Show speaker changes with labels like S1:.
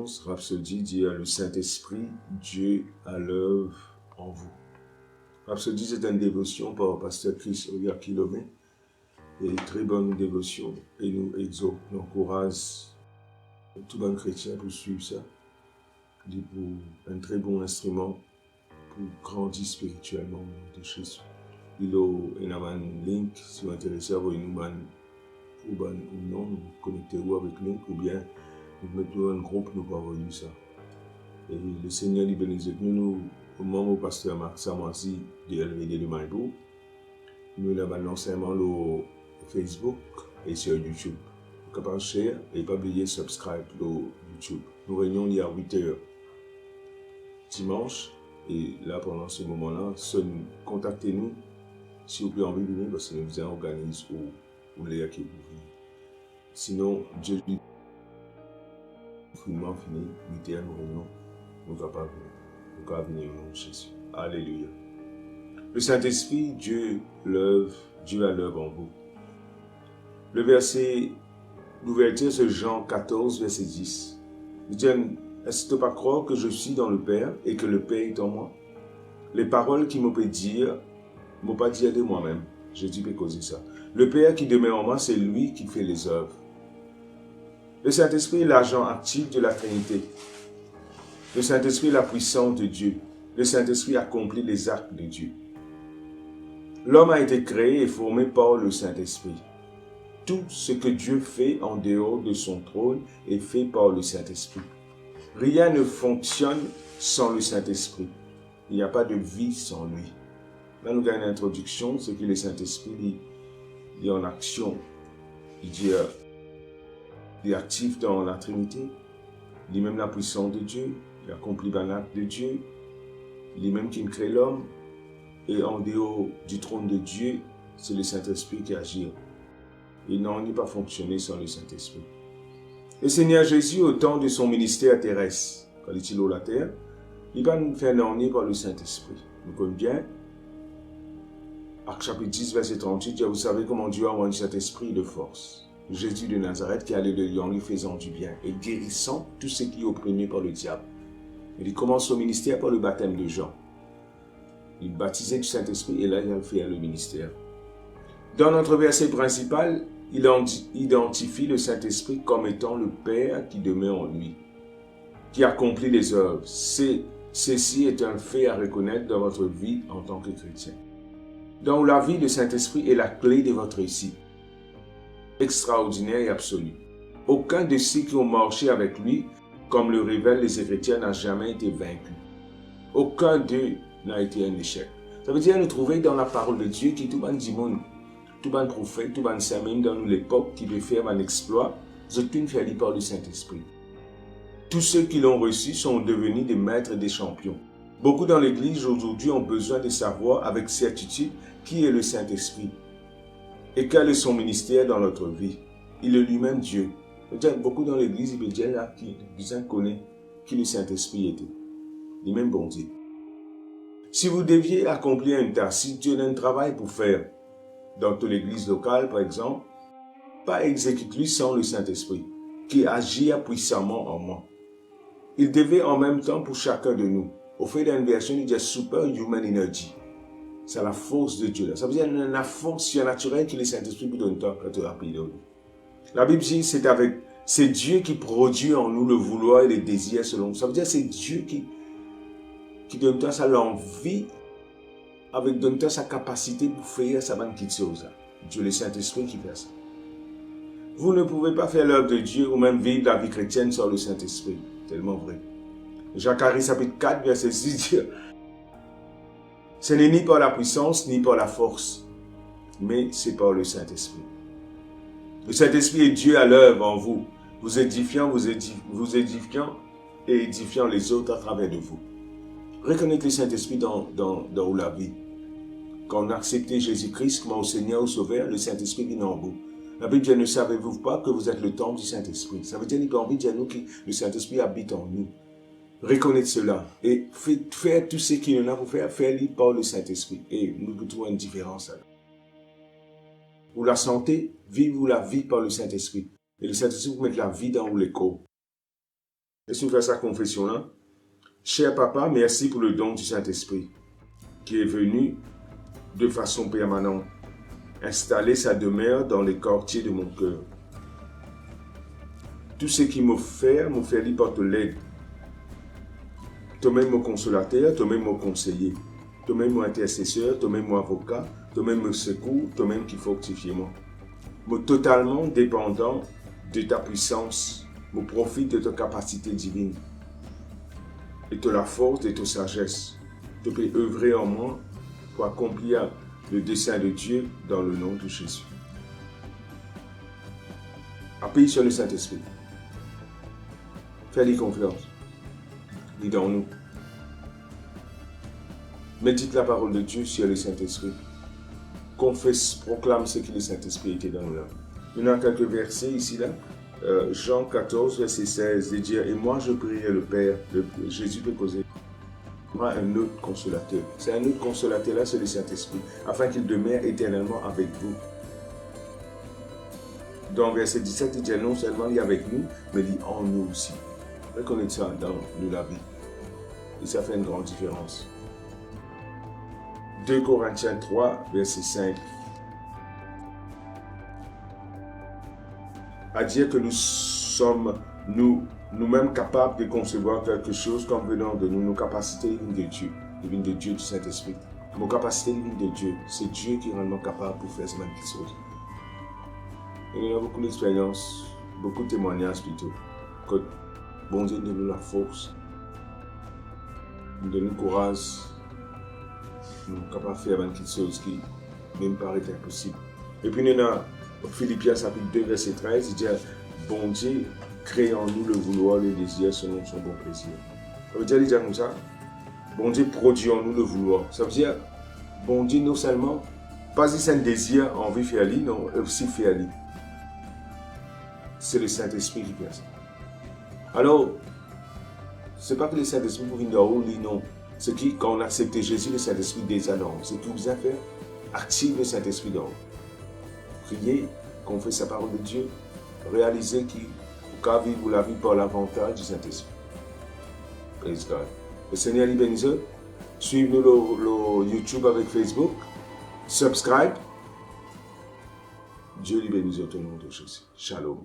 S1: 14, Rhapsodie dit le Saint-Esprit, Dieu à l'œuvre en vous. Rhapsodie, c'est une dévotion par pasteur Chris Oyakilome. Et une très bonne dévotion. Et nous encourage tout bon chrétien pour suivre ça. C'est pour un très bon instrument pour grandir spirituellement de Jésus. Il y a un link, si vous êtes intéressé à voir une ou non, nous connectez-vous avec link ou bien nous mettons un groupe, nous pouvons voir ça. Et le Seigneur lui bénisse nous, au moment où le pasteur Marc Samoisi de LVD de Maïbou, nous avons l'enseignement au Facebook et sur YouTube. Vous pouvez share et pas oublier subscribe au YouTube. Nous réunions il y a 8h dimanche et là pendant ce moment-là, contactez-nous si vous avez envie de venir parce que nous vous organisons ou les qui vous venez. Sinon, Dieu dit vraiment fini, 8h nous réunions, nous ne pouvons pas venir. Nous pouvons venir au nom de Jésus. Alléluia. Le Saint-Esprit, Dieu à l'œuvre en vous. Le verset d'ouverture, c'est Jean 14, verset 10. Il dit, est-ce que tu ne peux pas croire que je suis dans le Père et que le Père est en moi? Les paroles qu'il m'a peut dire, ne m'ont pas dit de moi-même. Jésus peut causer ça. Le Père qui demeure en moi, c'est lui qui fait les œuvres. Le Saint-Esprit est l'agent actif de la Trinité. Le Saint-Esprit est la puissance de Dieu. Le Saint-Esprit accomplit les actes de Dieu. L'homme a été créé et formé par le Saint-Esprit. Tout ce que Dieu fait en dehors de son trône est fait par le Saint-Esprit. Rien ne fonctionne sans le Saint-Esprit. Il n'y a pas de vie sans lui. Là, nous avons une introduction, c'est que le Saint-Esprit est en action. Il est actif dans la Trinité. Il est même la puissance de Dieu. Il accomplit l'acte de Dieu. Il est même qui crée l'homme. Et en dehors du trône de Dieu, c'est le Saint-Esprit qui agit. Il n'a pas fonctionné sans le Saint-Esprit. Le Seigneur Jésus, au temps de son ministère terrestre, quand il était sur la terre, il va nous faire nommer par le Saint-Esprit. Nous connaissons bien, Acte chapitre 10, verset 38, vous savez comment Dieu a envoyé cet esprit de force. Jésus de Nazareth qui allait de Lyon, lui faisant du bien et guérissant tous ceux qui opprimés par le diable. Il commence son ministère par le baptême de Jean. Il baptisait du Saint-Esprit et là il a fait le ministère. Dans notre verset principal, il identifie le Saint-Esprit comme étant le Père qui demeure en lui, qui accomplit les œuvres. Ceci est un fait à reconnaître dans votre vie en tant que chrétien. Dans la vie, le Saint-Esprit est la clé de votre réussite, extraordinaire et absolue. Aucun de ceux qui ont marché avec lui, comme le révèlent les Écritures, n'a jamais été vaincu. Aucun d'eux n'a été un échec. Ça veut dire nous trouver dans la parole de Dieu qui tout le monde, tout le prophète, tout le saint, même dans l'époque qui veut faire un exploit, c'est une fait par le Saint-Esprit. Tous ceux qui l'ont reçu sont devenus des maîtres et des champions. Beaucoup dans l'Église aujourd'hui ont besoin de savoir avec certitude qui est le Saint-Esprit et quel est son ministère dans notre vie. Il est lui-même Dieu. Beaucoup dans l'Église, il veut dire là qui connaît qui le Saint-Esprit était. Lui-même bon Dieu. Si vous deviez accomplir une tâche, si Dieu a un travail pour faire, dans toute l'église locale par exemple, pas exécute-lui sans le Saint-Esprit, qui agit puissamment en moi. Il devait en même temps pour chacun de nous. Au fait d'une version, il dit superhuman energy. C'est la force de Dieu. Ça veut dire la force surnaturelle que le Saint-Esprit nous donne quand tu as appris. La Bible dit c'est Dieu qui produit en nous le vouloir et le désir selon. Ça veut dire c'est Dieu qui donne toi sa l'envie, avec donne toi sa capacité pour faire sa bonne chose. Dieu le Saint-Esprit qui fait ça. Vous ne pouvez pas faire l'œuvre de Dieu ou même vivre la vie chrétienne sans le Saint-Esprit. Tellement vrai. Zacharie chapitre 4, verset 6 dit, ce n'est ni par la puissance ni par la force, mais c'est par le Saint-Esprit. Le Saint-Esprit est Dieu à l'œuvre en vous, vous édifiant et édifiant les autres à travers de vous. Reconnaissez le Saint-Esprit dans la vie. Quand on a accepté Jésus-Christ comme au Seigneur, au Sauveur, le Saint-Esprit vient en vous. La Bible dit, ne savez-vous pas que vous êtes le temple du Saint-Esprit? Ça veut dire qu'il a envie de dire nous que le Saint-Esprit habite en nous. Reconnaître cela et faire tout ce qu'il en a pour faire-le par le Saint-Esprit. Et nous trouvons une différence. Pour la santé, vivez-vous la vie par le Saint-Esprit. Et le Saint-Esprit vous met la vie dans les corps. Laisse-nous faire sa confession là. Cher Papa, merci pour le don du Saint-Esprit qui est venu de façon permanente installer sa demeure dans les quartiers de mon cœur. Tout ce qui me fait lui porte l'aide. Toi-même mon consolateur, toi-même mon conseiller, toi-même mon intercesseur, toi-même mon avocat, toi-même mon secours, toi-même qui fortifie moi. Me totalement dépendant de ta puissance, me profite de ta capacité divine et de la force de ta sagesse. Tu peux œuvrer en moi pour accomplir le dessein de Dieu dans le nom de Jésus. Appuie sur le Saint-Esprit. Fais-lui confiance. Dis dans nous. Médite la parole de Dieu sur le Saint-Esprit. Confesse, proclame ce que le Saint-Esprit était dans nous là. Il y a quelques versets ici là. Jean 14, verset 16, il dit, et moi je prierai le Père, Jésus peut causer. Moi, un autre consolateur. C'est un autre consolateur là, c'est le Saint-Esprit, afin qu'il demeure éternellement avec vous. Dans verset 17, il dit non seulement il est avec nous, mais il est en nous aussi. Reconnaître ça dans la vie. Et ça fait une grande différence. 2 Corinthiens 3, verset 5. À dire que nous sommes nous-mêmes capables de concevoir quelque chose comme venant de nous, nos capacités divines de Dieu, du Saint-Esprit. Nos capacités divines de Dieu, c'est Dieu qui est vraiment capable pour faire ces mêmes choses. Et il y a beaucoup d'expériences, beaucoup de témoignages plutôt, que bon Dieu donne nous la force, nous donne le courage, nous sommes capables de faire quelque chose qui même paraît impossible. Et puis nous avons Philippiens chapitre 2, verset 13, il dit, bon Dieu, crée en nous le vouloir, le désir selon son bon plaisir. Ça veut dire, il dit comme ça, bon Dieu produit en nous le vouloir. Ça veut dire, bon Dieu, non seulement, pas juste un désir, envie de faire lui, non, aussi faire lui. C'est le Saint-Esprit qui fait ça. Alors, ce n'est pas que le Saint-Esprit pour venir d'en haut, non. C'est qui, quand on accepte Jésus, le Saint-Esprit déjà dans nous. C'est tout vous a fait, active le Saint-Esprit dans nous. Priez, confessez sa parole de Dieu, réalisez qu'il faut vivre la vie par l'avantage du Saint-Esprit. Praise God. Le Seigneur les bénisse. Suivez-nous le YouTube avec Facebook. Subscribe. Dieu les bénisse au nom de Jésus. Shalom.